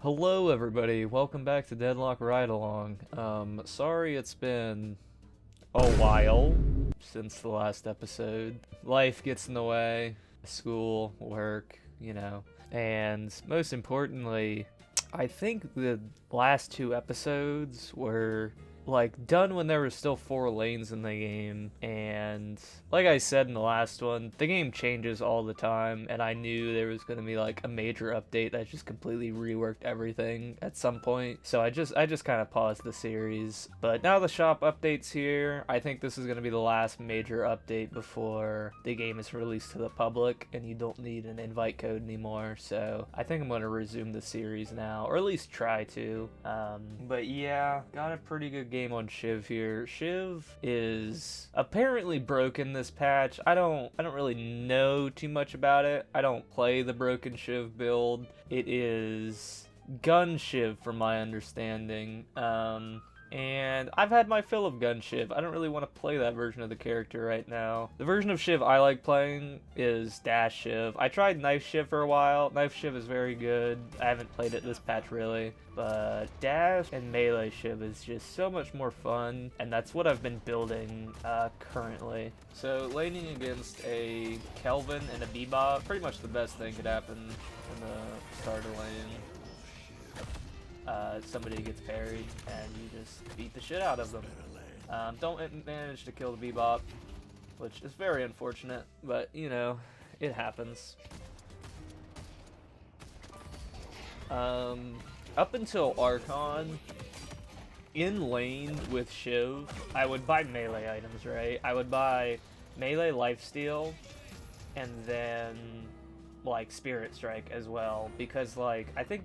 Hello everybody, welcome back to Deadlock Ride Along. Sorry it's been a while since the last episode. Life gets in the way, school, work, And most importantly, I think the last two episodes were done when there were still 4 lanes in the game, and like I said in the last one, the game changes all the time, and I knew there was going to be a major update that just completely reworked everything at some point. So I just kind of paused the series. But now the shop update's here. I think this is going to be the last major update before the game is released to the public and you don't need an invite code anymore. So I think I'm going to resume the series now, or at least try to. But yeah, got a pretty good game on Shiv here. Shiv is apparently broken this patch. I don't really know too much about it. I don't play the broken Shiv build. It is gun Shiv from my understanding. And I've had my fill of gun Shiv. I don't really want to play that version of the character right now. The version of Shiv I like playing is Dash Shiv. I tried Knife Shiv for a while. Knife Shiv is very good. I haven't played it this patch really. But Dash and Melee Shiv is just so much more fun, and that's what I've been building currently. So laning against a Kelvin and a Bebop, pretty much the best thing could happen in the start of lane. Somebody gets parried and you just beat the shit out of them. Don't manage to kill the Bebop, which is very unfortunate, but it happens. Up until Archon, in lane with Shiv, I would buy melee items, right? I would buy melee lifesteal and then Spirit Strike as well, because I think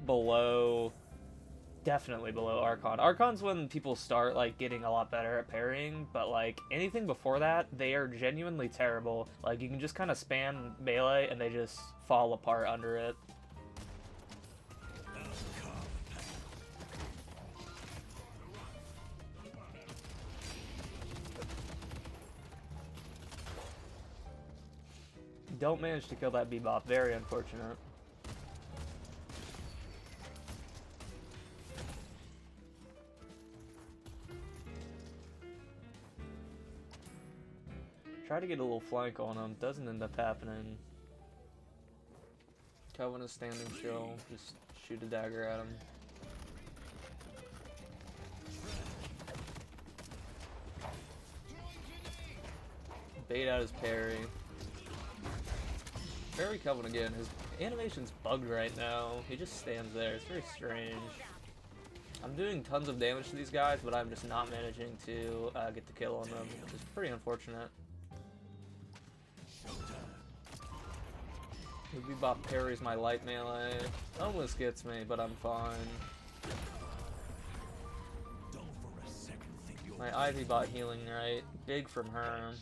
definitely below Archon. Archon's when people start getting a lot better at parrying, but anything before that, they are genuinely terrible. You can just kind of spam melee and they just fall apart under it. Don't manage to kill that Bebop, very unfortunate. Try to get a little flank on him, doesn't end up happening. Kelvin is standing chill, just shoot a dagger at him. Bait out his parry. Parry Kelvin again, his animation's bugged right now. He just stands there, it's very strange. I'm doing tons of damage to these guys, but I'm just not managing to get the kill on them, which is pretty unfortunate. The Bebop parries my light melee. Almost gets me, but I'm fine. My Ivy bot healing right. Big from her.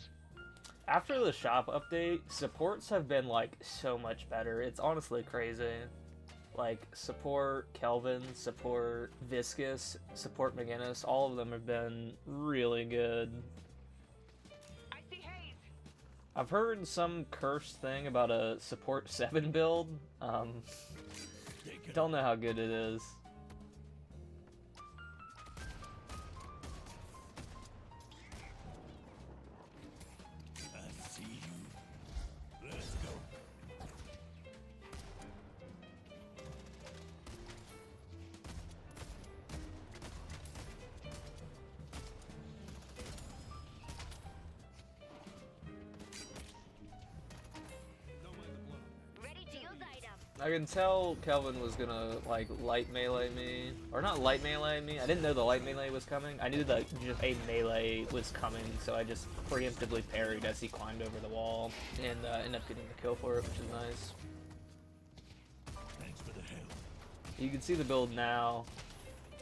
After the shop update, supports have been so much better. It's honestly crazy. Support Kelvin, support Viscous, support McGinnis, all of them have been really good. I've heard some cursed thing about a support 7 build. Don't know how good it is. I see you. Let's go. I can tell Kelvin was gonna light melee me, or not light melee me. I didn't know the light melee was coming. I knew that just a melee was coming, so I just preemptively parried as he climbed over the wall and ended up getting the kill for it, which is nice. Thanks for the help. You can see the build now: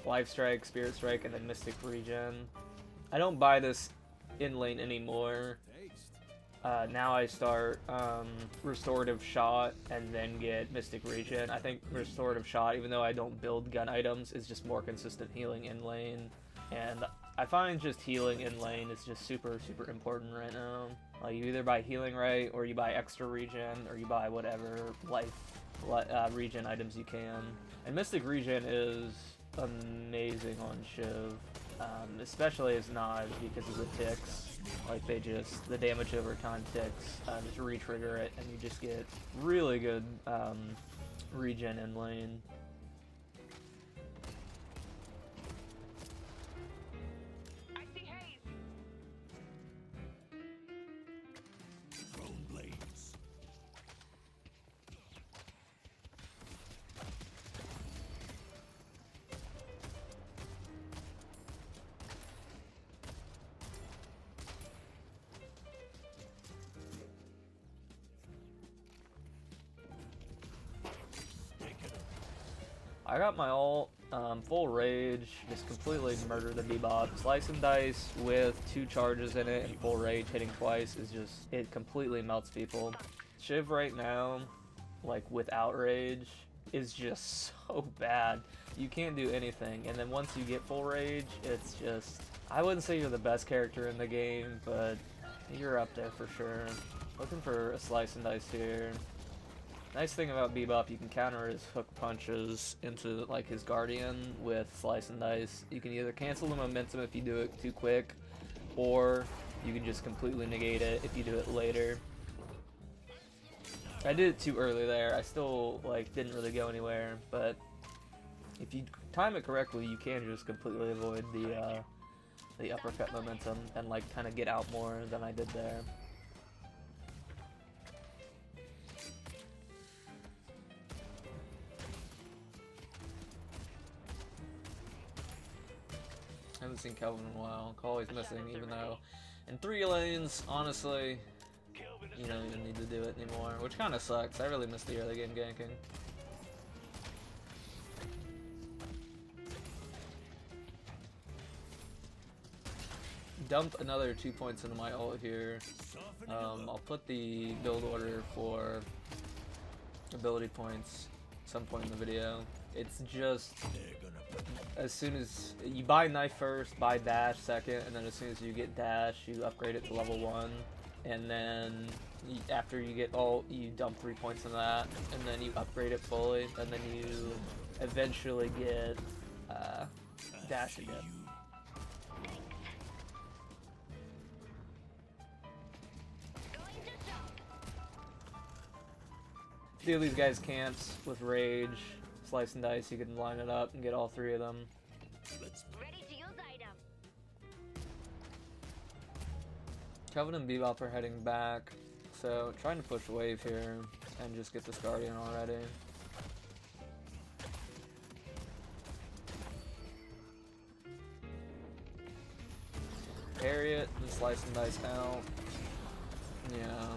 Life Strike, Spirit Strike, and then Mystic Regen. I don't buy this in lane anymore. Now I start Restorative Shot and then get Mystic Regen. I think Restorative Shot, even though I don't build gun items, is just more consistent healing in lane. And I find just healing in lane is just super, super important right now. You either buy healing right, or you buy extra regen, or you buy whatever life regen items you can. And Mystic Regen is amazing on Shiv, especially as Nod because of the ticks. Like the damage over time ticks, just re-trigger it, and you just get really good regen in lane. I see haze. Throne blades. I got my ult, full rage, just completely murder the Bebop. Slice and Dice with 2 charges in it and full rage hitting twice is just, it completely melts people. Shiv right now, like without rage, is just so bad. You can't do anything, and then once you get full rage, it's just, I wouldn't say you're the best character in the game, but you're up there for sure. Looking for a Slice and Dice here. Nice thing about Bebop, you can counter his hook punches into like his Guardian with Slice and Dice. You can either cancel the momentum if you do it too quick, or you can just completely negate it if you do it later. I did it too early there. I still like didn't really go anywhere, but if you time it correctly, you can just completely avoid the uppercut momentum and like kind of get out more than I did there. I haven't seen Kelvin in a while. Call missing, even though in 3 lanes, honestly, you don't even need to do it anymore, which kind of sucks. I really miss the early game ganking. Dump another 2 points into my ult here. I'll put the build order for ability points some point in the video. It's just as soon as you buy knife first, buy dash second, and then as soon as you get dash, you upgrade it to level 1, and then after you get ult, you dump 3 points into that, and then you upgrade it fully, and then you eventually get dash again. Steal these guys' camps with rage, slice and dice. You can line it up and get all 3 of them. Ready to use item. Kelvin and Bebop are heading back, so trying to push wave here and just get this Guardian already. Parry it and slice and dice out. Yeah.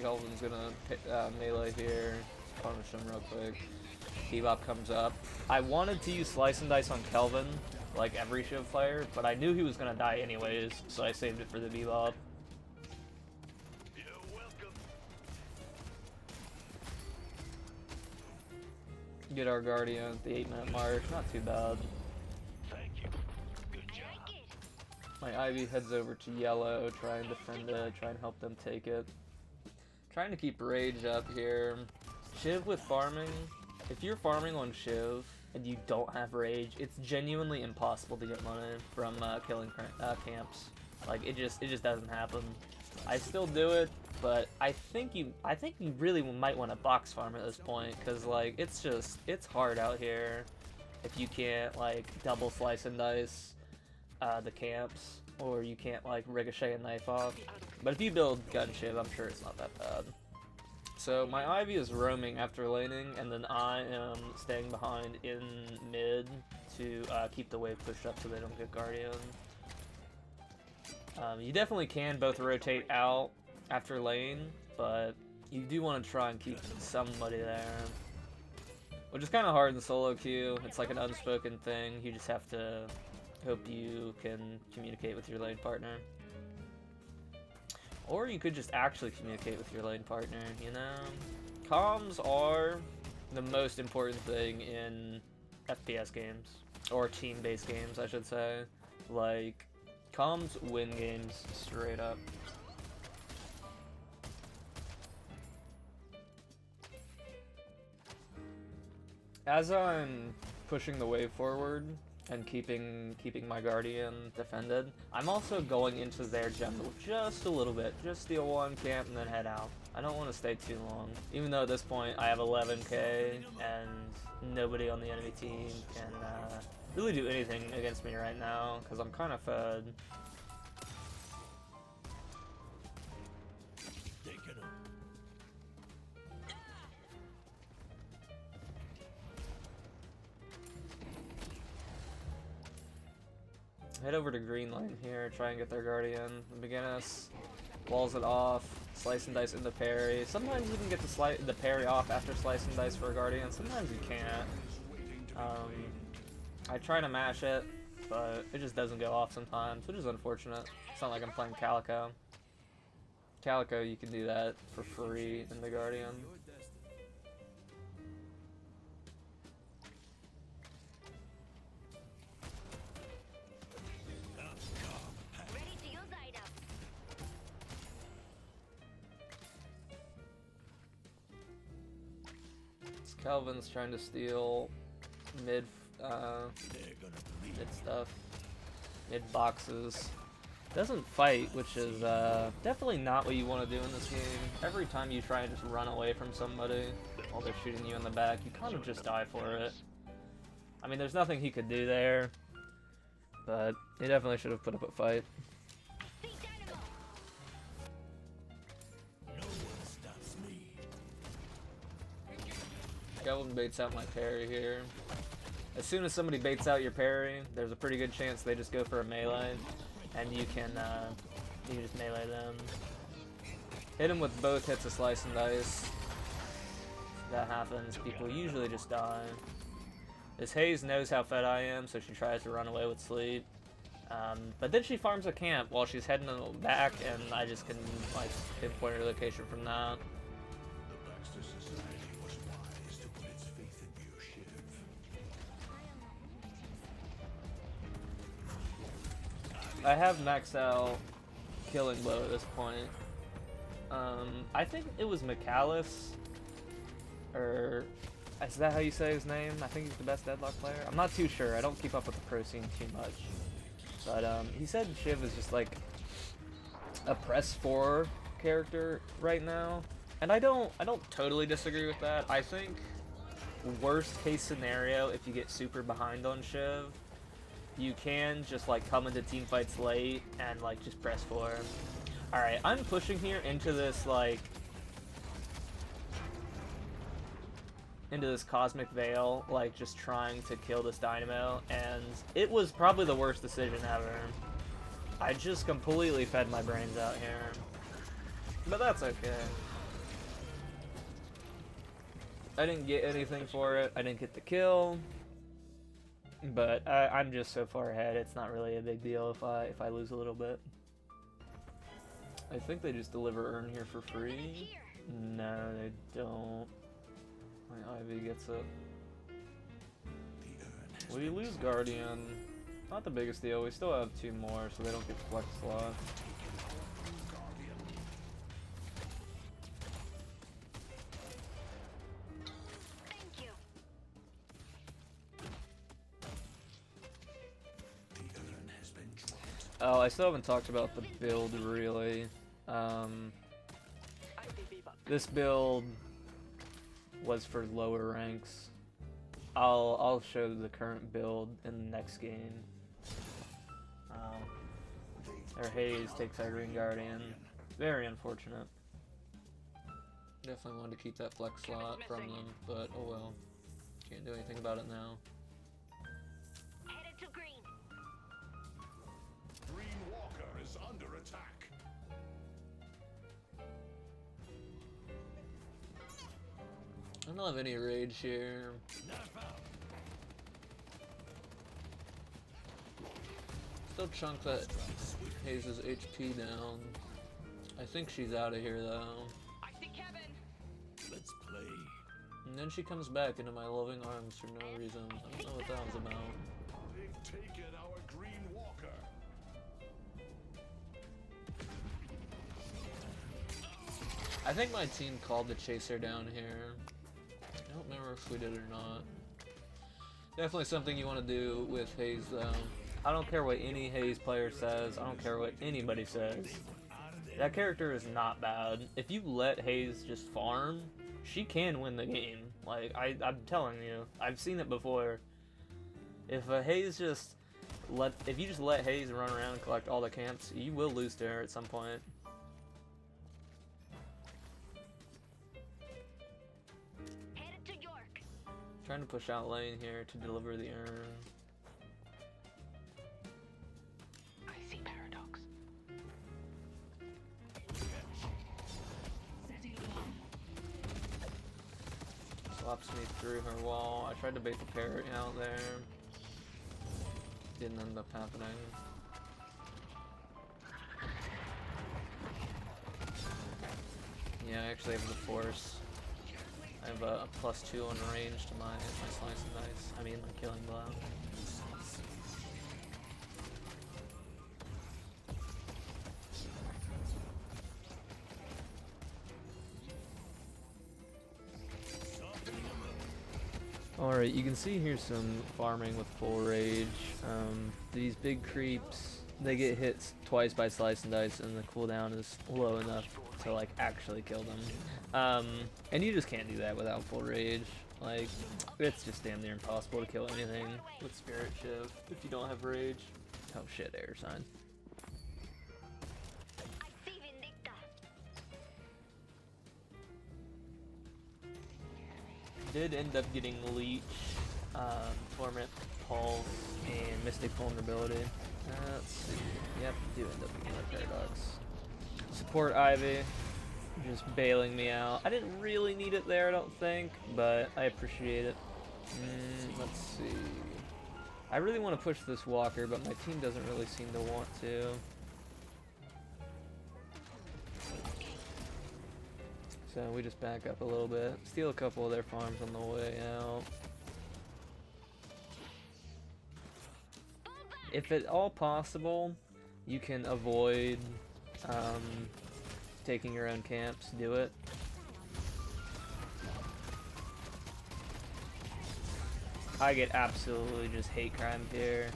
Kelvin's gonna melee here, punish him real quick. Bebop comes up. I wanted to use Slice and Dice on Kelvin, like every Shiv player, but I knew he was gonna die anyways, so I saved it for the Bebop. You're welcome. Get our Guardian at the 8-minute mark, not too bad. Thank you. Good I job. like it. My Ivy heads over to yellow, try and defend it, try and help them take it. Trying to keep rage up here. Shiv with farming. If you're farming on Shiv and you don't have rage, it's genuinely impossible to get money from killing camps. Like it just doesn't happen. I still do it, but I think you really might want to box farm at this point, because like it's hard out here if you can't like double slice and dice the camps, or you can't like ricochet a knife off. But if you build gun Shiv, I'm sure it's not that bad. So my Ivy is roaming after laning, and then I am staying behind in mid to keep the wave pushed up so they don't get Guardian. You definitely can both rotate out after lane, but you do want to try and keep somebody there. Which is kind of hard in solo queue. It's like an unspoken thing. You just have to hope you can communicate with your lane partner. Or you could just actually communicate with your lane partner, you know? Comms are the most important thing in FPS games. Or team-based games, I should say. Like, comms win games straight up. As I'm pushing the wave forward and keeping my guardian defended, I'm also going into their jungle just a little bit. Just steal one camp and then head out. I don't want to stay too long. Even though at this point I have 11k and nobody on the enemy team can really do anything against me right now because I'm kind of fed. Head over to green lane here, try and get their guardian. McGinnis walls it off, slice and dice into parry. Sometimes you can get the parry off after slice and dice for a guardian, sometimes you can't. I try to mash it, but it just doesn't go off sometimes, which is unfortunate. It's not like I'm playing Calico. Calico, you can do that for free in the guardian. Calvin's trying to steal mid stuff, mid boxes. Doesn't fight, which is definitely not what you want to do in this game. Every time you try and just run away from somebody while they're shooting you in the back, you kind of just die for it. I mean, there's nothing he could do there, but he definitely should have put up a fight. Calvin baits out my parry here. As soon as somebody baits out your parry, there's a pretty good chance they just go for a melee, and you can just melee them. Hit him with both hits of slice and dice. If that happens, people usually just die. This Hayes knows how fed I am, so she tries to run away with sleep. But then she farms a camp while she's heading back, and I just can like pinpoint her location from that. I have maxed out killing blow at this point. I think it was McAllis, or is that how you say his name? I think he's the best Deadlock player. I'm not too sure. I don't keep up with the pro scene too much. But he said Shiv is just like a press 4 character right now, and I don't totally disagree with that. I think worst case scenario, if you get super behind on Shiv, you can just like come into team fights late and like just press 4. Alright, I'm pushing here into this like cosmic veil, like just trying to kill this dynamo, and it was probably the worst decision ever. I just completely fed my brains out here. But that's okay. I didn't get anything for it. I didn't get the kill. But I'm just so far ahead, it's not really a big deal if I lose a little bit. I think they just deliver Urn here for free. No, they don't. My Ivy gets it. We lose Guardian. Not the biggest deal. We still have 2 more, so they don't get flex slot. Oh, I still haven't talked about the build, really. This build was for lower ranks. I'll show the current build in the next game. Their Hayes takes our Green Guardian. Very unfortunate. Definitely wanted to keep that flex slot from them, but oh well. Can't do anything about it now. Headed to green. Green Walker is under attack. I don't have any rage here. Still chunk that Hayes' HP down. I think she's out of here though. I see Kevin. Let's play. And then she comes back into my loving arms for no reason. I don't know what that was about. They've taken our Green Walker. I think my team called the chaser down here. I don't remember if we did or not. Definitely something you want to do with Hayes, though. I don't care what any Hayes player says. I don't care what anybody says. That character is not bad. If you let Hayes just farm, she can win the game. Like, I'm telling you. I've seen it before. If Hayes just if you just let Hayes run around and collect all the camps, you will lose to her at some point. Headed to York. Trying to push out lane here to deliver the urn. I see paradox. Slaps me through her wall. I tried to bait the parrot out there. Didn't end up happening. Yeah, I actually have the force. I have a +2 on range to my slice and dice. I mean, my killing blow. Alright, you can see here some farming with full rage. These big creeps, they get hit twice by slice and dice and the cooldown is low enough to like actually kill them. And you just can't do that without full rage. Like, it's just damn near impossible to kill anything with Spirit Shiv if you don't have rage. Oh shit, air sign. I see Vindicta. Did end up getting Leech, Torment, Pulse, and Mystic Vulnerability. Let's see. Yep, do end up getting that Paradox. Support Ivy, just bailing me out. I didn't really need it there, I don't think, but I appreciate it. Let's see. I really want to push this Walker, but my team doesn't really seem to want to. So we just back up a little bit, steal a couple of their farms on the way out. If at all possible, you can avoid taking your own camps, do it. I get absolutely just hate crime here.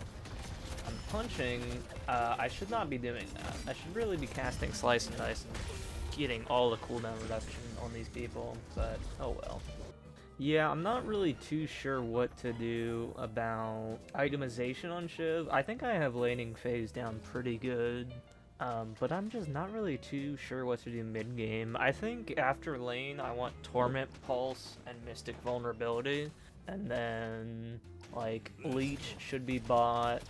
I'm punching, I should not be doing that. I should really be casting Slice and Dice and getting all the cooldown reduction on these people, but oh well. Yeah, I'm not really too sure what to do about itemization on Shiv. I think I have laning phase down pretty good, but I'm just not really too sure what to do mid-game. I think after lane, I want Torment, Pulse, and Mystic Vulnerability, and then, like, Leech should be bought,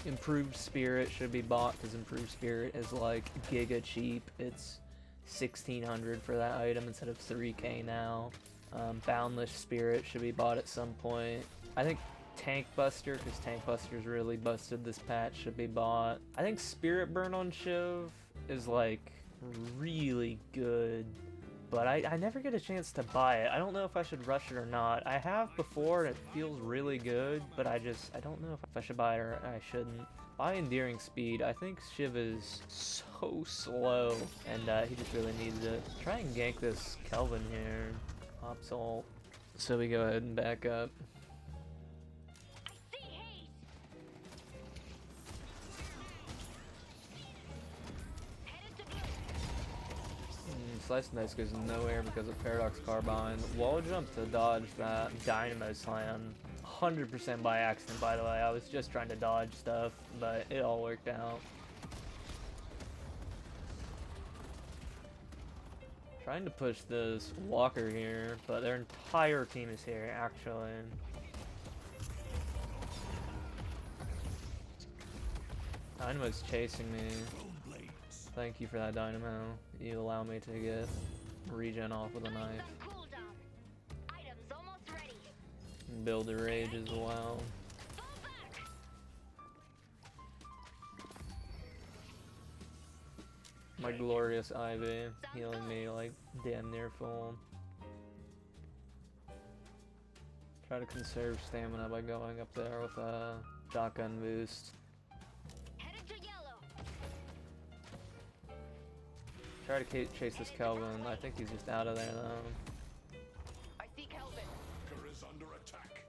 Improved Spirit should be bought, because Improved Spirit is, like, giga cheap. It's 1,600 for that item instead of 3k now. Boundless Spirit should be bought at some point. I think Tank Buster, because Tank Buster's really busted this patch, should be bought. I think Spirit Burn on Shiv is like really good, but I never get a chance to buy it. I don't know if I should rush it or not. I have before and it feels really good, but I don't know if I should buy it or I shouldn't. Buy Endearing Speed. I think Shiv is so slow, and he just really needs it. Try and gank this Kelvin here. Pops ult. So we go ahead and back up. I see haze. Headed to blue. Slice and Dice goes nowhere because of Paradox Carbine. Wall jump to dodge that Dynamo Slam. 100% by accident, by the way. I was just trying to dodge stuff, but it all worked out. Trying to push this Walker here, but their entire team is here, actually. Dynamo's chasing me. Thank you for that, Dynamo. You allow me to get regen off with a knife. Some cooldown. Items almost ready. Build a rage as well. Fall back. My glorious Ivy healing me like damn near full. Try to conserve stamina by going up there with a shotgun boost. Headed to yellow. Try to chase this Kelvin. I think he's just out of there though. I see Kelvin. Walker is under attack.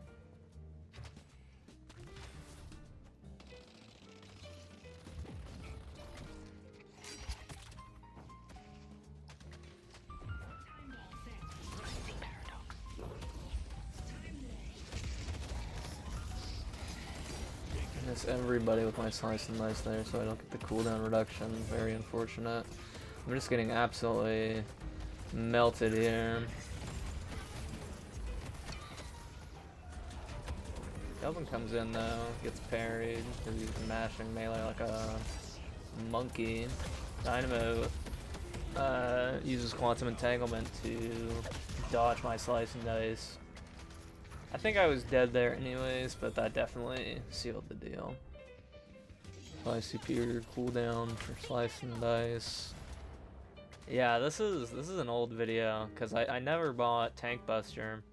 Miss everybody with my slice and dice there, so I don't get the cooldown reduction. Very unfortunate. I'm just getting absolutely melted here. Kelvin comes in though, gets parried because he's mashing melee like a monkey. Dynamo uses quantum entanglement to dodge my slice and dice. I think I was dead there anyways, but that definitely sealed the deal. High superior cooldown for slice and dice. Yeah, this is an old video because I never bought Tank Buster.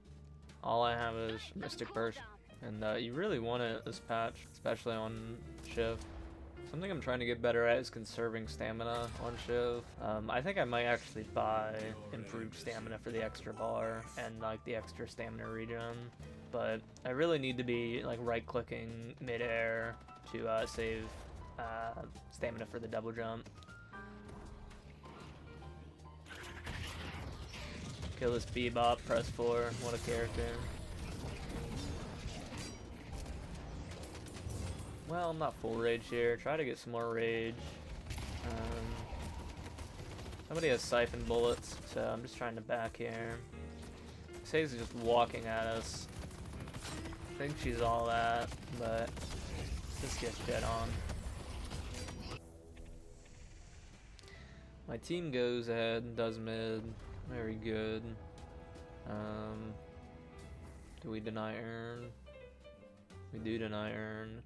All I have is Mystic Burst, and you really want it this patch, especially on Shiv. Something I'm trying to get better at is conserving stamina on Shiv. I think I might actually buy improved stamina for the extra bar and like the extra stamina regen, but I really need to be like right-clicking mid-air to save stamina for the double jump. Kill this Bebop, press 4, what a character. Well, I'm not full rage here. Try to get some more rage. Somebody has siphon bullets, so I'm just trying to back here. Say's just walking at us. I think she's all that, but just gets shit on. My team goes ahead and does mid. Very good. Do we deny earn? We do deny earn.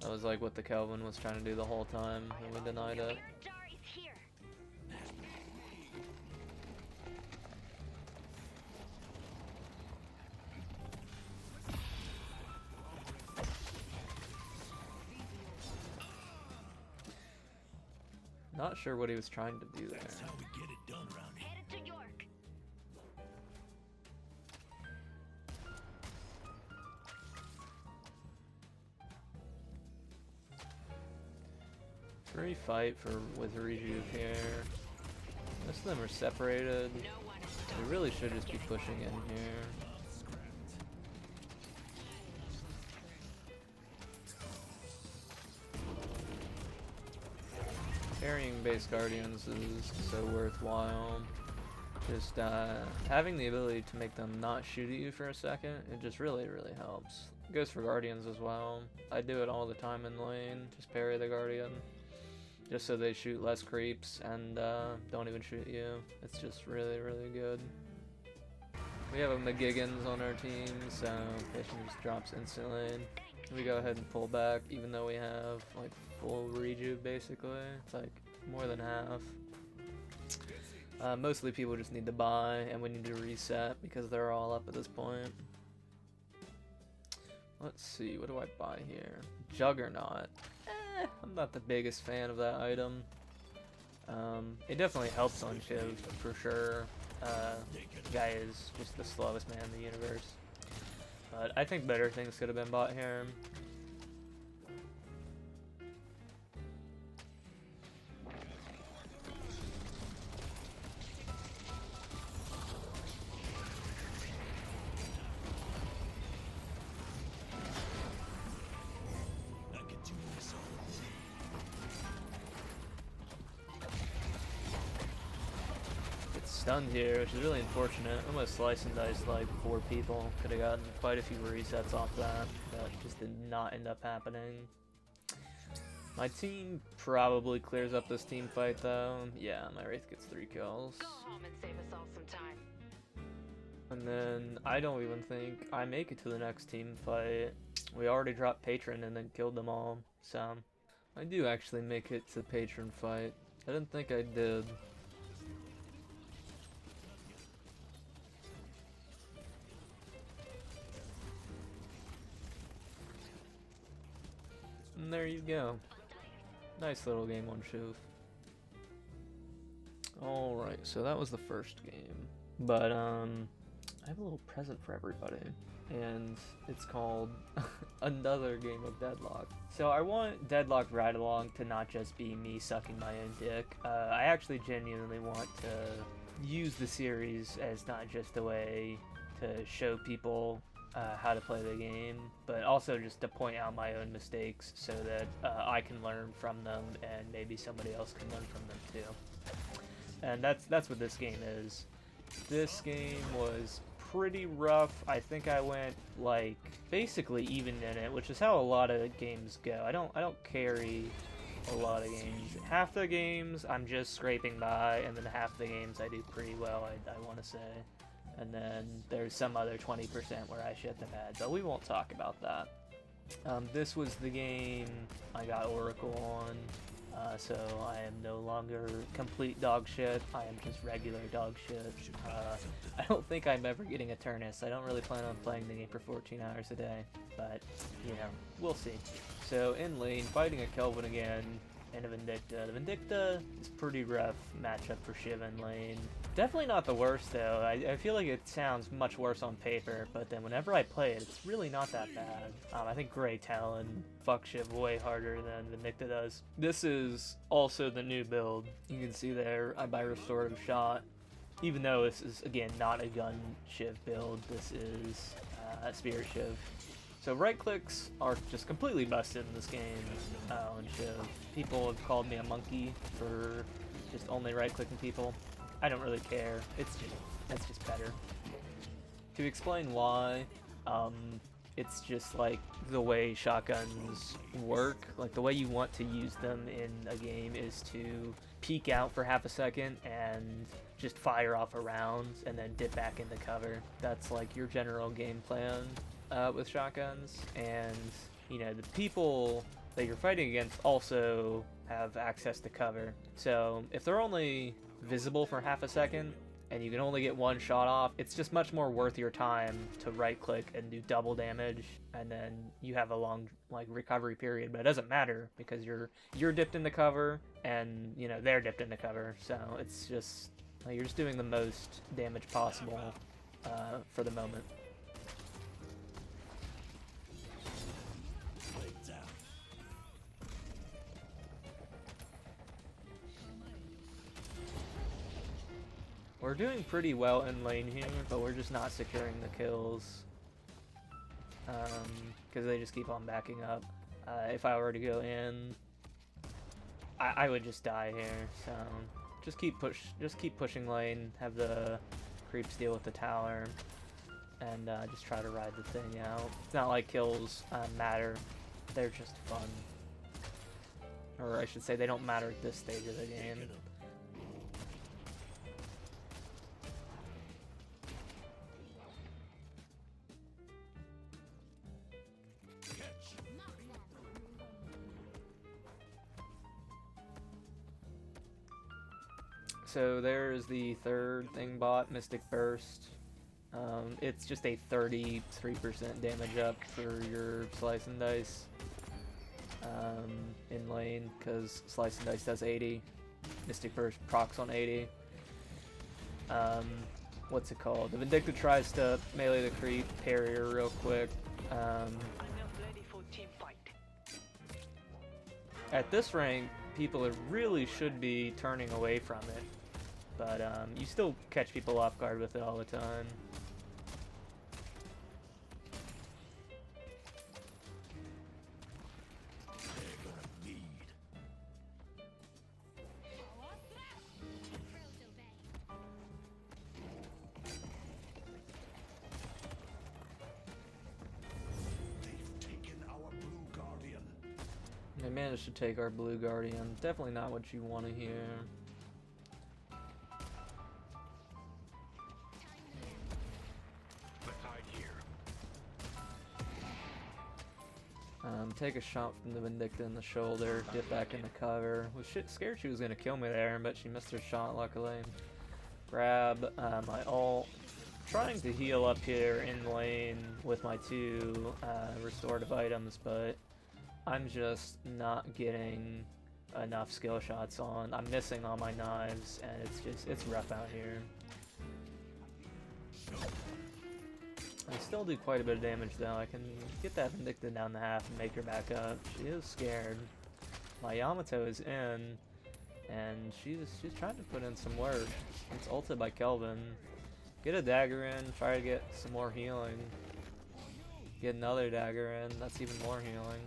That was like what the Kelvin was trying to do the whole time, and we denied it. Not sure what he was trying to do there. That's how we get it done around here. Headed to York. 3 fight with Rejuve here. Most of them are separated. We really should just be pushing in here. Carrying base guardians is so worthwhile. Just having the ability to make them not shoot at you for a second, it just really helps. It goes for guardians as well. I do it all the time in lane, just parry the guardian. Just so they shoot less creeps and don't even shoot you. It's just really good. We have a McGiggins on our team, so patient just drops instantly. We go ahead and pull back, even though we have like full rejuve basically. It's like more than half. Mostly people just need to buy, and we need to reset because they're all up at this point. Let's see, what do I buy here? Juggernaut. I'm not the biggest fan of that item. It definitely helps on Shiv for sure. Guy is just the slowest man in the universe. But I think better things could have been bought here. Stunned here, which is really unfortunate. Almost slice and dice like 4 people. Could have gotten quite a few resets off that. That just did not end up happening. My team probably clears up this team fight though. Yeah, my Wraith gets 3 kills. Go home and save us all some time. And then I don't even think I make it to the next team fight. We already dropped Patron and then killed them all. So I do actually make it to Patron fight. I didn't think I did. And there you go. Nice little game on Shiv. Alright, so that was the first game. But, I have a little present for everybody. And it's called another game of Deadlock. So I want Deadlock Ride Along to not just be me sucking my own dick. I actually genuinely want to use the series as not just a way to show people how to play the game, but also just to point out my own mistakes so that I can learn from them and maybe somebody else can learn from them too. And that's what this game is. This game was pretty rough. I think I went like basically even in it, which is how a lot of games go. I don't carry a lot of games. Half the games I'm just scraping by, and then half the games I do pretty well, I want to say. And then there's some other 20% where I shit the bed, but we won't talk about that. This was the game I got Oracle on, so I am no longer complete dog shit. I am just regular dog shit. I don't think I'm ever getting a Turnus. I don't really plan on playing the game for 14 hours a day, but, you know, we'll see. So in lane, fighting a Kelvin again, and a Vindicta. The Vindicta is a pretty rough matchup for Shiv in lane. Definitely not the worst though. I feel like it sounds much worse on paper, but then whenever I play it, it's really not that bad. I think Grey Talon fucks Shiv way harder than Vindicta does. This is also the new build. You can see there, I buy Restorative Shot. Even though this is, again, not a gun Shiv build, this is Spirit Shiv. So right clicks are just completely busted in this game on Shiv. People have called me a monkey for just only right clicking people. I don't really care. It's just better. To explain why, it's just like the way shotguns work. Like the way you want to use them in a game is to peek out for half a second and just fire off a round and then dip back into cover. That's like your general game plan with shotguns. And you know, the people that you're fighting against also have access to cover. So if they're only visible for half a second and you can only get one shot off, it's just much more worth your time to right click and do double damage, and then you have a long like recovery period. But it doesn't matter because you're dipped into cover and you know they're dipped into cover, so it's just like, you're just doing the most damage possible for the moment. We're doing pretty well in lane here, but we're just not securing the kills. Because they just keep on backing up. If I were to go in, I would just die here. So just keep pushing lane, have the creeps deal with the tower, and just try to ride the thing out. It's not like kills matter, they're just fun. Or I should say they don't matter at this stage of the game. So there's the third thing bot, Mystic Burst. It's just a 33% damage up for your Slice and Dice in lane, because Slice and Dice does 80. Mystic Burst procs on 80. What's it called? The Vindicta tries to melee the creep, parry her real quick. I'm not ready for team fight. At this rank, people really should be turning away from it. But you still catch people off guard with it all the time. They managed to take our Blue Guardian. Definitely not what you want to hear. Take a shot from the Vindicta in the shoulder, dip back into cover. Was scared she was going to kill me there, but she missed her shot luckily. Grab my ult. Trying to heal up here in lane with my two restorative items, but I'm just not getting enough skill shots on. I'm missing all my knives, and it's rough out here. I still do quite a bit of damage though. I can get that Vindicta down the half and make her back up. She is scared. My Yamato is in, and she's trying to put in some work. It's ulted by Kelvin. Get a dagger in, try to get some more healing. Get another dagger in, that's even more healing.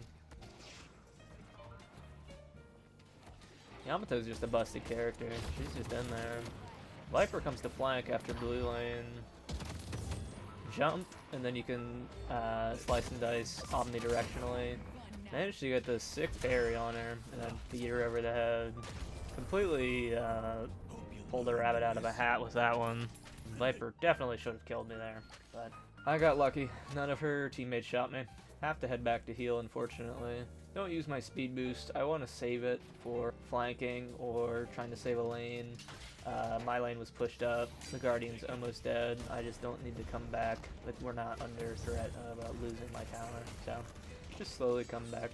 Yamato's just a busted character. She's just in there. Viper comes to flank after blue lane. Jump, and then you can slice and dice omnidirectionally. Managed to get the sick parry on her, and then beat her over the head. Completely pulled a rabbit out of a hat with that one. Viper definitely should have killed me there, but I got lucky. None of her teammates shot me. Have to head back to heal, unfortunately. Don't use my speed boost. I want to save it for flanking or trying to save a lane. My lane was pushed up. The Guardian's almost dead. I just don't need to come back, but we're not under threat of losing my tower, so just slowly come back.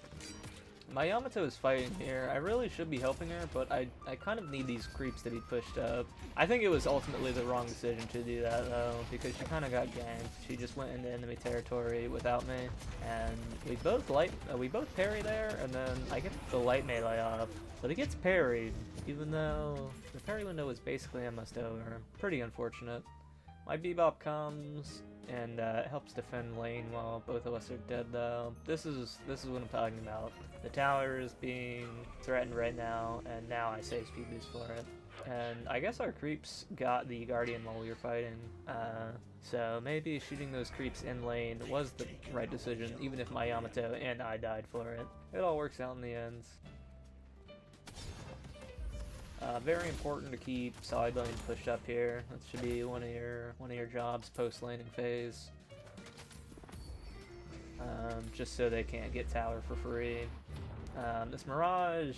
My Yamato is fighting here. I really should be helping her, but I kind of need these creeps to be pushed up. I think it was ultimately the wrong decision to do that, though, because she kind of got ganked. She just went into enemy territory without me, and we both parry there, and then I get the light melee off. But it gets parried, even though the parry window was basically almost over. Pretty unfortunate. My Bebop comes and helps defend lane while both of us are dead, though. This is what I'm talking about. The tower is being threatened right now, and now I save speed boost for it. And I guess our creeps got the Guardian while we were fighting, so maybe shooting those creeps in lane was the right decision, even if my Yamato and I died for it. It all works out in the end. Very important to keep side lane pushed up here. That should be one of your jobs post laning phase. Just so they can't get tower for free. This Mirage,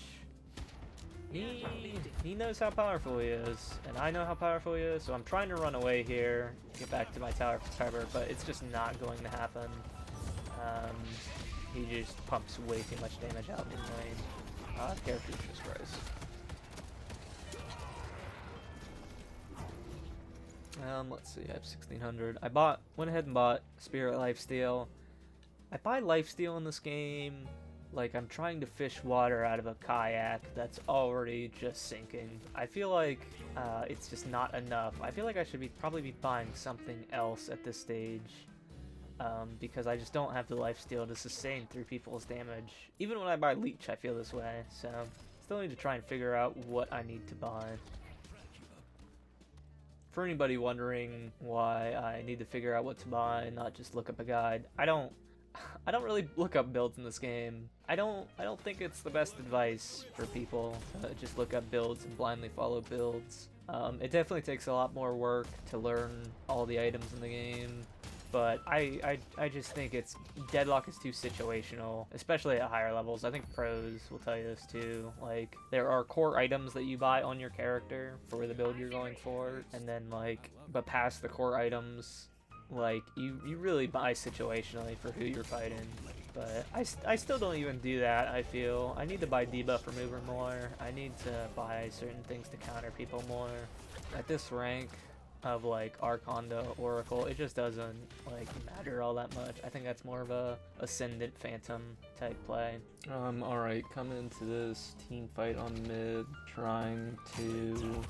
he knows how powerful he is, and I know how powerful he is, so I'm trying to run away here, get back to my tower for cover, but it's just not going to happen. He just pumps way too much damage out in lane. Character's just gross. Let's see, I have 1600. Went ahead and bought Spirit Lifesteal. I buy Lifesteal in this game like I'm trying to fish water out of a kayak that's already just sinking. I feel like it's just not enough. I feel like I should probably be buying something else at this stage, because I just don't have the Lifesteal to sustain 3 people's damage. Even when I buy Leech, I feel this way, so still need to try and figure out what I need to buy. For anybody wondering why I need to figure out what to buy and not just look up a guide, I don't really look up builds in this game. I don't think it's the best advice for people to just look up builds and blindly follow builds. It definitely takes a lot more work to learn all the items in the game, but I just think Deadlock is too situational, especially at higher levels. I think pros will tell you this too. Like, there are core items that you buy on your character for the build you're going for, and then but past the core items, like, you really buy situationally for who you're fighting. But I still don't even do that, I feel. I need to buy debuff remover more. I need to buy certain things to counter people more. At this rank of Archon to Oracle, it just doesn't matter all that much. I think that's more of a Ascendant Phantom type play. Alright, coming into this team fight on mid, trying to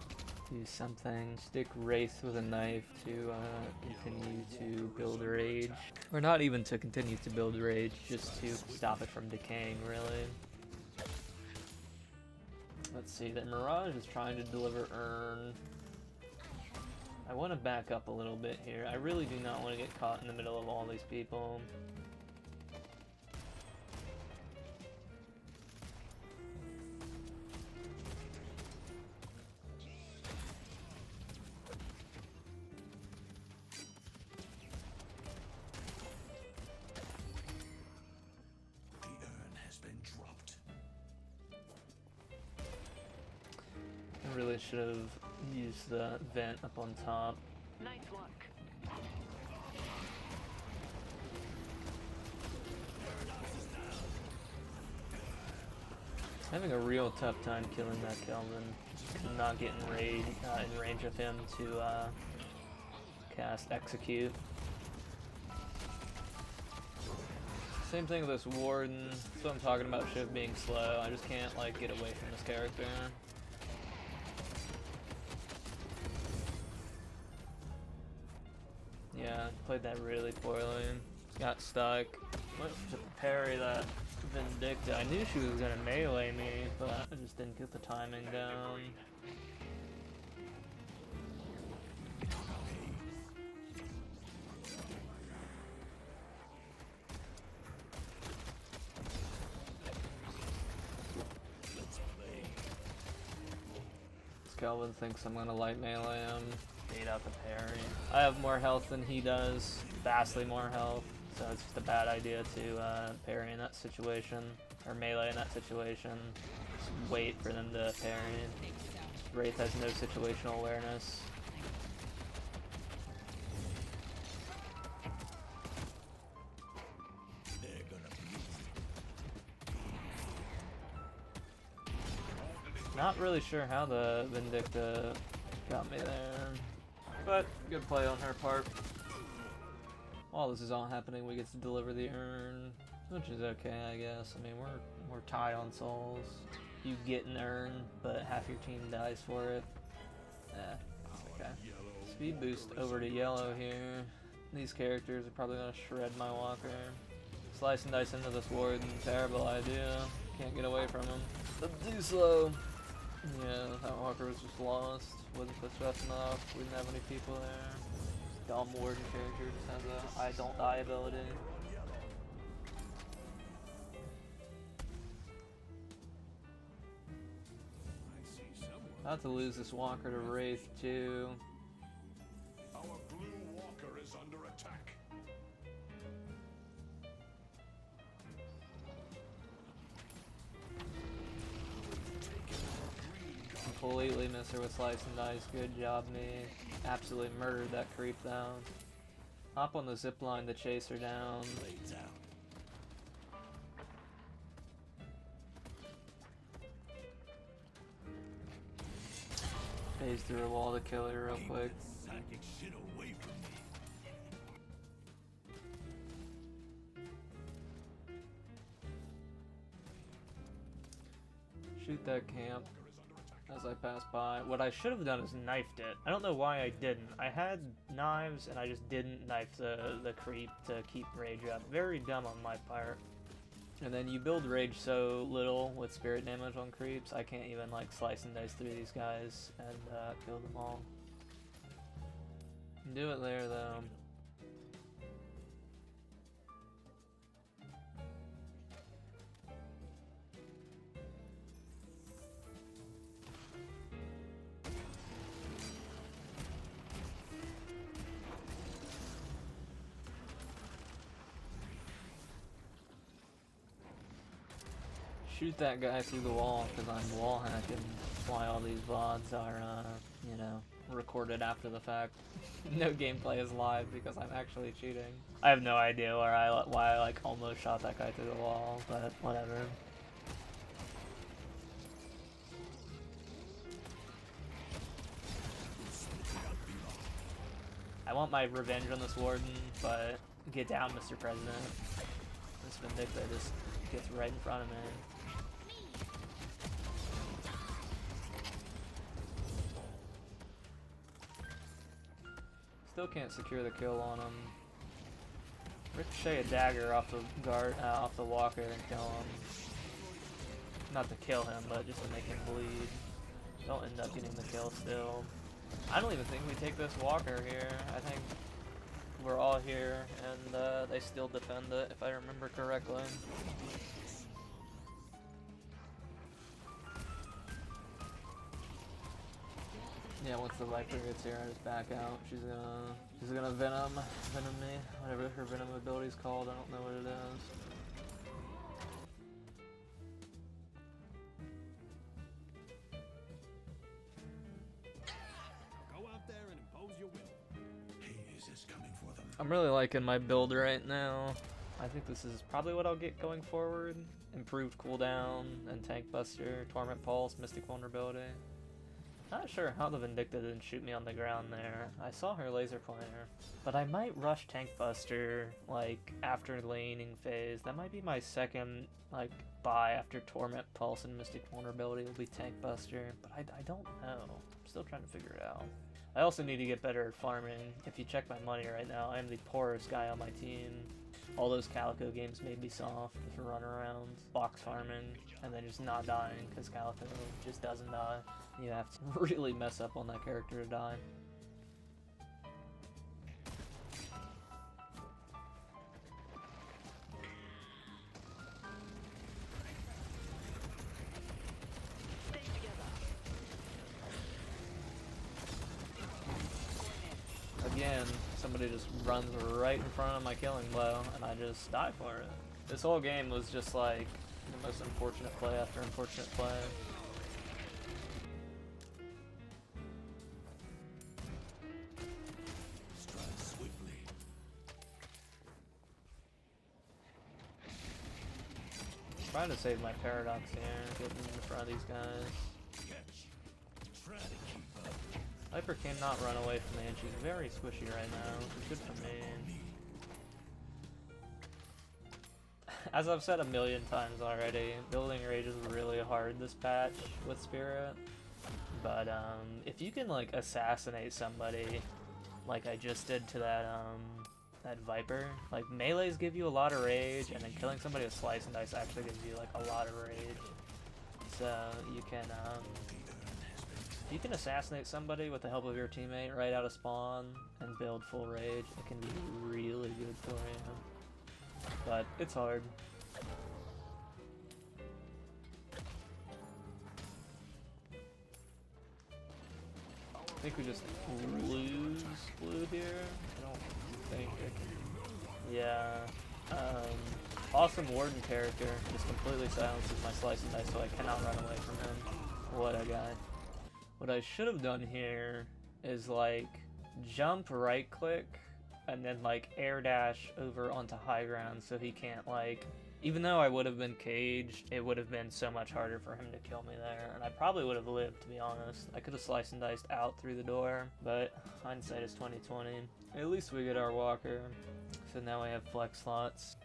do something. Stick Wraith with a knife to continue to build rage. Or not even to continue to build rage, just to stop it from decaying, really. Let's see, that Mirage is trying to deliver Urn. I want to back up a little bit here. I really do not want to get caught in the middle of all these people. The urn has been dropped. I really should have used the vent up on top. Nice work. Having a real tough time killing that Kelvin. Not getting in range of him to cast Execute. Same thing with this Warden. That's what I'm talking about, Shiv being slow. I just can't get away from this character. Yeah, played that really poorly. got stuck. Went to parry that Vindicta. I knew she was gonna melee me, but I just didn't get the timing down. Kelvin thinks I'm gonna light melee him, bait out the parry. I have more health than he does, vastly more health, so it's just a bad idea to parry in that situation, or melee in that situation. Just wait for them to parry. Wraith has no situational awareness. Not really sure how the Vindicta got me there, but good play on her part. While this is all happening, we get to deliver the urn, which is okay, I guess. I mean, we're tied on souls. You get an urn, but half your team dies for it. It's okay. Speed boost over to yellow here. These characters are probably gonna shred my walker. Slice and dice into this warden, terrible idea. Can't get away from him. But too slow. Yeah, that walker was just lost. Wasn't pushed fast enough. We didn't have any people there. Dumb warden character just has a I don't die ability. About to lose this walker to Wraith too. Our blue walker is under attack. Completely missed her with slice and dice. Good job, me. Absolutely murdered that creep down. Hop on the zip line to chase her down. Blades out. Phase through a wall to kill her real quick. Psychic shit away from me. Shoot that camp as I pass by. What I should have done is knifed it. I don't know why I didn't. I had knives and I just didn't knife the creep to keep rage up. Very dumb on my part. And then you build rage so little with spirit damage on creeps, I can't even like slice and dice through these guys and kill them all. Do it there though. Shoot that guy through the wall because I'm wall hacking. That's why all these VODs are, you know, recorded after the fact. No gameplay is live because I'm actually cheating. I have no idea why I like almost shot that guy through the wall, but whatever. I want my revenge on this warden, but get down, Mr. President. This Vindicta just gets right in front of me. Still can't secure the kill on him. Ricochet a dagger off the guard, off the walker and kill him. Not to kill him, but just to make him bleed. Don't end up getting the kill still. I don't even think we take this walker here. I think we're all here, and they still defend it, if I remember correctly. Yeah, once the Viper gets here, I just back out. She's gonna venom me, whatever her venom ability is called. I don't know what it is. Go out there and impose your will. Haze is coming for them. I'm really liking my build right now. I think this is probably what I'll get going forward. Improved cooldown and tank buster, torment pulse, mystic vulnerability. Not sure how the Vindicta didn't shoot me on the ground there. I saw her laser pointer. But I might rush Tank Buster, like, after laning phase. That might be my second, like, buy after Torment Pulse and Mystic Vulnerability will be Tank Buster. But I don't know. I'm still trying to figure it out. I also need to get better at farming. If you check my money right now, I am the poorest guy on my team. All those Calico games made me soft to run around, box farming, and then just not dying, because Calico just doesn't die. You have to really mess up on that character to die. Stay together. Again, somebody just runs right in front of my killing blow, and I just die for it. This whole game was just like the most unfortunate play after unfortunate play. Strike swiftly. Trying to save my paradox here, getting in front of these guys. Catch. Try to keep up. Viper cannot run away from me, and she's very squishy right now, which is good for me. As I've said a million times already, building rage is really hard this patch with Spirit. But if you can like assassinate somebody, like I just did to that Viper, like melees give you a lot of rage, and then killing somebody with slice and dice actually gives you like a lot of rage. So you can assassinate somebody with the help of your teammate right out of spawn and build full rage. It can be really good for you. But it's hard. I think we just lose blue here. I don't think it can. Yeah. Awesome Warden character just completely silences my slice and dice, so I cannot run away from him. What a guy. What I should have done here is like jump right click and then like air dash over onto high ground so he can't like, even though I would have been caged, it would have been so much harder for him to kill me there, and I probably would have lived, to be honest. I could have sliced and diced out through the door, but hindsight is 20/20. At least we get our walker, so now we have flex slots.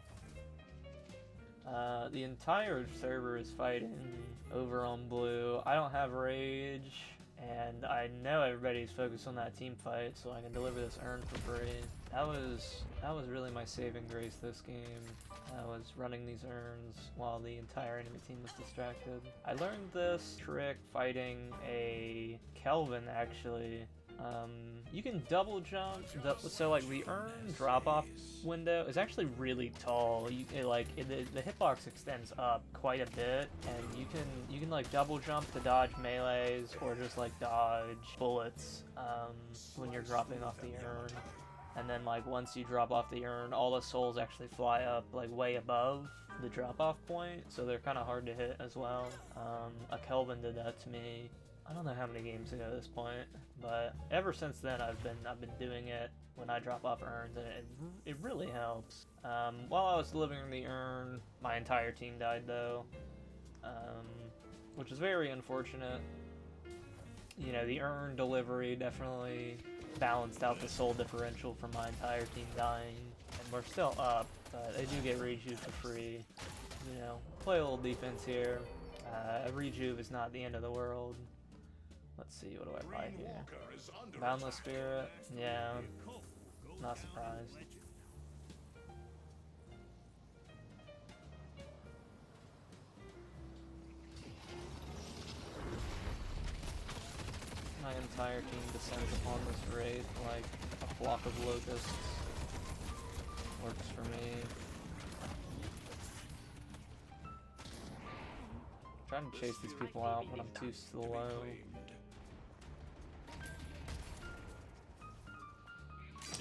The entire server is fighting over on blue. I don't have rage, and I know everybody's focused on that team fight, so I can deliver this urn for free. That was really my saving grace this game. I was running these urns while the entire enemy team was distracted. I learned this trick fighting a Kelvin, actually. You can double jump, so like the urn drop off window is actually really tall. The hitbox extends up quite a bit, and you can like double jump to dodge melees or just like dodge bullets when you're dropping off the urn. And then like once you drop off the urn, all the souls actually fly up like way above the drop off point, so they're kind of hard to hit as well. A Kelvin did that to me. I don't know how many games ago at this point, but ever since then I've been doing it when I drop off urns, and it really helps. While I was delivering the urn, my entire team died though, which is very unfortunate. You know, the urn delivery definitely balanced out the soul differential from my entire team dying, and we're still up, but I do get rejuve for free. You know, play a little defense here. A rejuve is not the end of the world. Let's see, what do I buy here? Boundless Spirit? Yeah, not surprised. My entire team descends upon this raid like a flock of locusts. Works for me. Trying to chase these people out, but I'm too slow.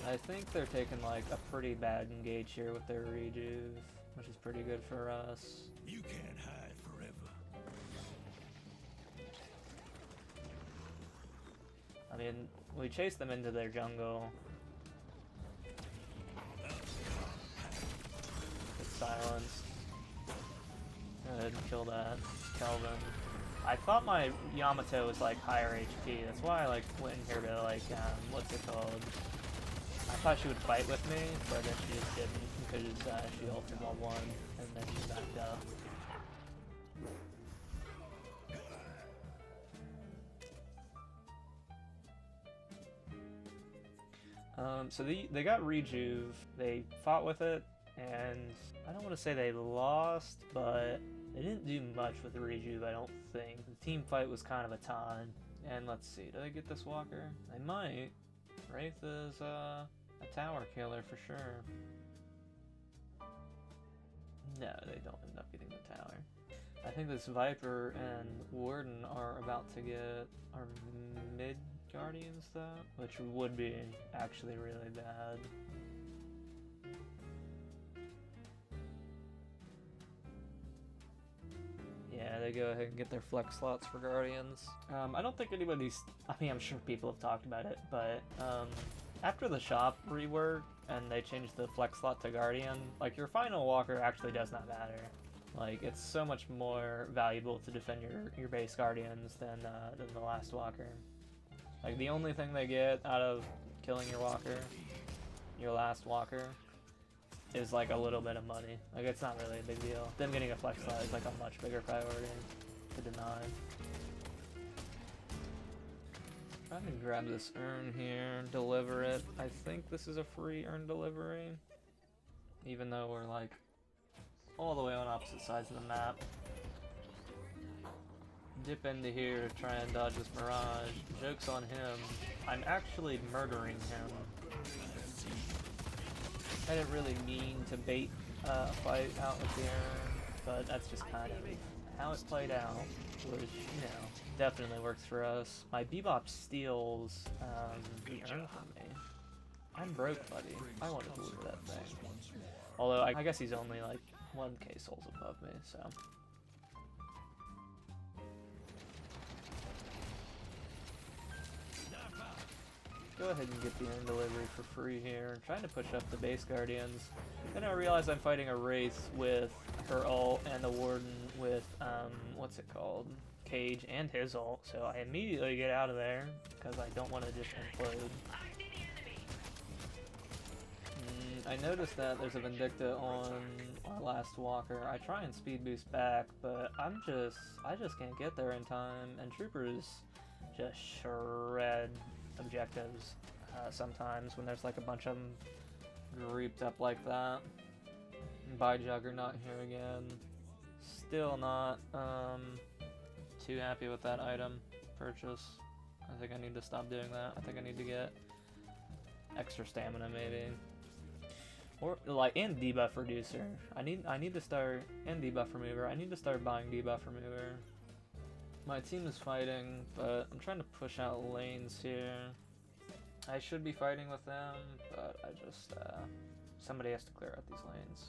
I think they're taking like a pretty bad engage here with their rejuve, which is pretty good for us. You can't hide forever. I mean, we chased them into their jungle. It's silenced. Go ahead and kill that Kelvin. I thought my Yamato was like higher HP. That's why I like went in here to like what's it called? I thought she would fight with me, but then she just didn't because she ulted on one and then she backed up. So they got Rejuve, they fought with it, and I don't want to say they lost, but they didn't do much with the Rejuve, I don't think. The team fight was kind of a ton. And let's see, do they get this walker? They might. Wraith is a tower killer for sure. No, they don't end up getting the tower. I think this Viper and Warden are about to get our mid Guardians though, which would be actually really bad. Yeah, they go ahead and get their flex slots for Guardians. I don't think anybody's... I mean, I'm sure people have talked about it, but after the shop rework and they changed the flex slot to Guardian, like, your final walker actually does not matter. Like, it's so much more valuable to defend your base Guardians than the last walker. Like, the only thing they get out of killing your walker, your last walker, is like a little bit of money. Like, it's not really a big deal. Them getting a flex slot is like a much bigger priority to deny. I'm gonna grab this urn here, deliver it. I think this is a free urn delivery, even though we're like all the way on opposite sides of the map. Dip into here to try and dodge this mirage. Joke's on him. I'm actually murdering him. I didn't really mean to bait a fight out with the urn, but that's just kind of how it played out, which, you know, definitely works for us. My Bebop steals the urn from me. I'm broke, buddy. I want to loot that thing. Although, I guess he's only like 1k souls above me, so... Go ahead and get the urn delivery for free here. I'm trying to push up the base Guardians. Then I realize I'm fighting a Wraith with her ult and the Warden with, what's it called? Cage and his ult. So I immediately get out of there because I don't want to just implode. I noticed that there's a Vindicta on our last walker. I try and speed boost back, but I just can't get there in time. And Troopers just shred objectives sometimes when there's like a bunch of them grouped up like that. By Juggernaut here again. Still not too happy with that item purchase. I think I need to stop doing that. I think I need to get extra stamina maybe. Or like, and debuff reducer. I need to start, and debuff remover. I need to start buying debuff remover. My team is fighting, but I'm trying to push out lanes here. I should be fighting with them, but I just, somebody has to clear out these lanes.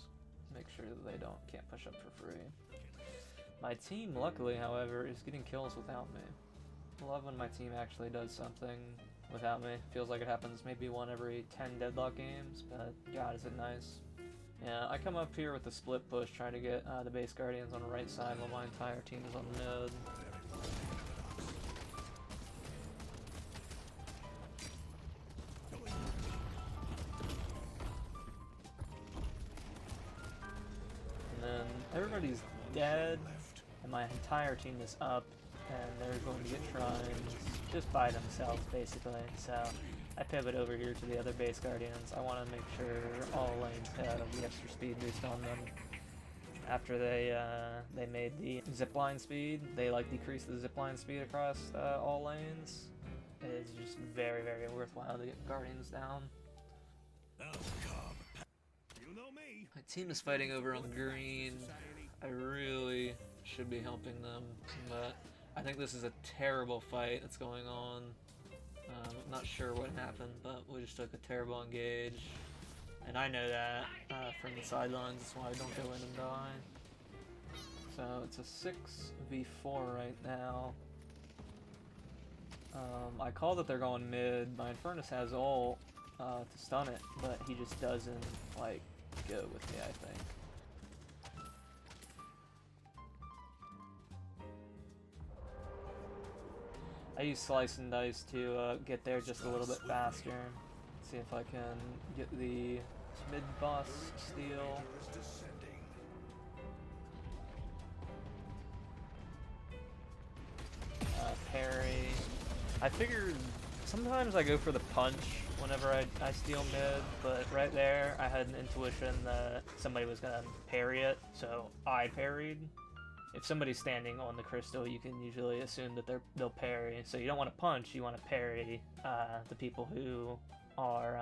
Make sure that they can't push up for free. My team, luckily, however, is getting kills without me. I love when my team actually does something without me. Feels like it happens maybe one every 10 Deadlock games, but god, is it nice. Yeah, I come up here with the split push, trying to get the base Guardians on the right side while my entire team is on the mid. And then everybody's dead, and my entire team is up, and they're going to get shrines just by themselves, basically. So I pivot over here to the other base Guardians. I want to make sure all lanes have the extra speed boost on them. After they made the zipline speed, they like decreased the zipline speed across all lanes. It's just very, very worthwhile to get Guardians down. You know me. My team is fighting over on green. I really should be helping them, but I think this is a terrible fight that's going on. I'm not sure what happened, but we just took a terrible engage. And I know that from the sidelines, that's why I don't go in and die. So it's a 6v4 right now. I call that they're going mid. My Infernus has ult to stun it, but he just doesn't like go with me, I think. I use Slice and Dice to get there just a little bit faster. See if I can get the mid-boss steal. Parry. I figured sometimes I go for the punch whenever I steal mid, but right there I had an intuition that somebody was gonna parry it, so I parried. If somebody's standing on the crystal, you can usually assume that they'll parry. So you don't want to punch, you want to parry the people who are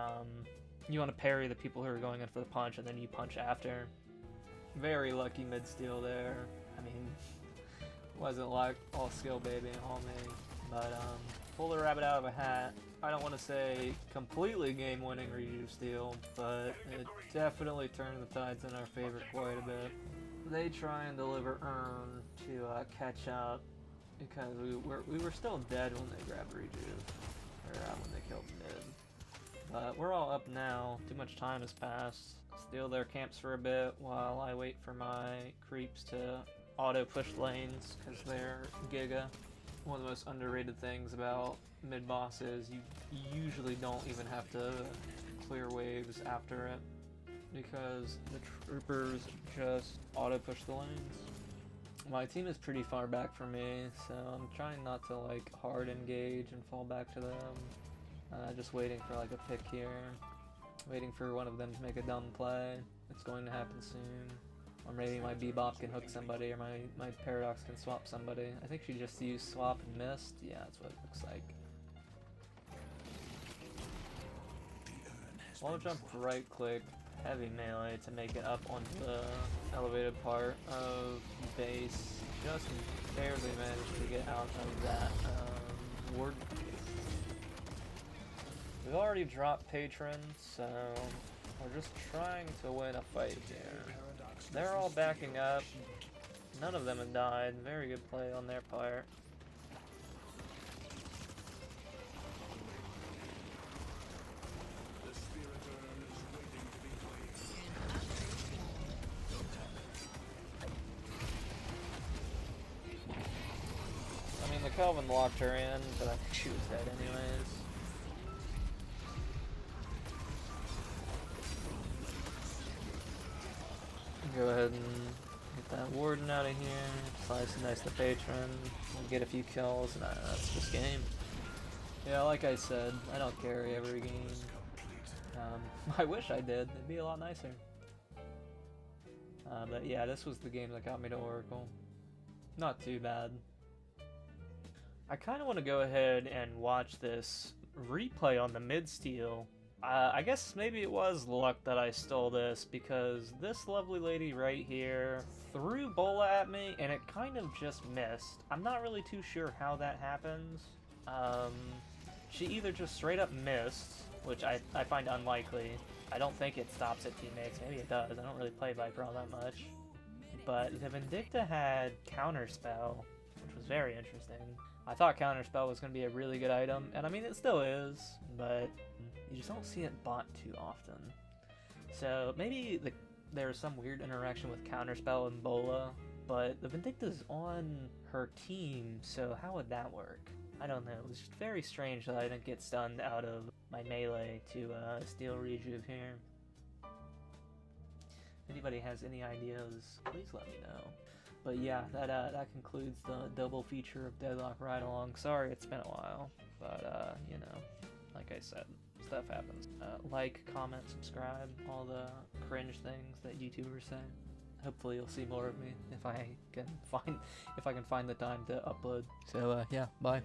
you want to parry the people who are going in for the punch, and then you punch after. Very lucky mid steal there. I mean, wasn't like all skill baby and all me, but pull the rabbit out of a hat. I don't want to say completely game-winning rejuve steal, but it definitely turned the tides in our favor quite a bit. They try and deliver Earn to catch up because we were still dead when they grabbed rejuve, or when they killed mid. But we're all up now. Too much time has passed. Steal their camps for a bit while I wait for my creeps to auto push lanes because they're giga. One of the most underrated things about mid boss is you usually don't even have to clear waves after it, because the troopers just auto-push the lanes. My team is pretty far back from me, so I'm trying not to like hard engage and fall back to them. Just waiting for like a pick here. Waiting for one of them to make a dumb play. It's going to happen soon. Or maybe my Bebop can hook somebody, or my Paradox can swap somebody. I think she just used swap and missed. Yeah, that's what it looks like. Wall jump, right click, heavy melee to make it up onto the elevated part of base. Just barely managed to get out of that ward. We've already dropped patrons, so we're just trying to win a fight here. They're all backing up. None of them have died. Very good play on their part. I mean, the Kelvin locked her in, but I think she was dead anyways. Go ahead and get that warden out of here, slice and dice the patron, we'll get a few kills, and that's just game. Yeah, like I said, I don't carry every game. I wish I did, it'd be a lot nicer. But yeah, this was the game that got me to Oracle. Not too bad. I kind of want to go ahead and watch this replay on the mid-steal. I guess maybe it was luck that I stole this, because this lovely lady right here threw Bola at me and it kind of just missed. I'm not really too sure how that happens. She either just straight up missed, which I find unlikely. I don't think it stops at teammates. Maybe it does. I don't really play Viper all that much. But the Vindicta had Counterspell, which was very interesting. I thought Counterspell was going to be a really good item, and I mean it still is, but you just don't see it bought too often. So maybe there was some weird interaction with Counterspell and Bola, but the Vindicta's on her team, so how would that work? I don't know. It was just very strange that I didn't get stunned out of my melee to steal rejuve here. If anybody has any ideas, please let me know. But yeah, that concludes the double feature of Deadlock Ride Along. Sorry it's been a while, but you know, like I said, stuff happens. Like, comment, subscribe, all the cringe things that YouTubers say. Hopefully you'll see more of me if I can find the time to upload. So yeah, bye.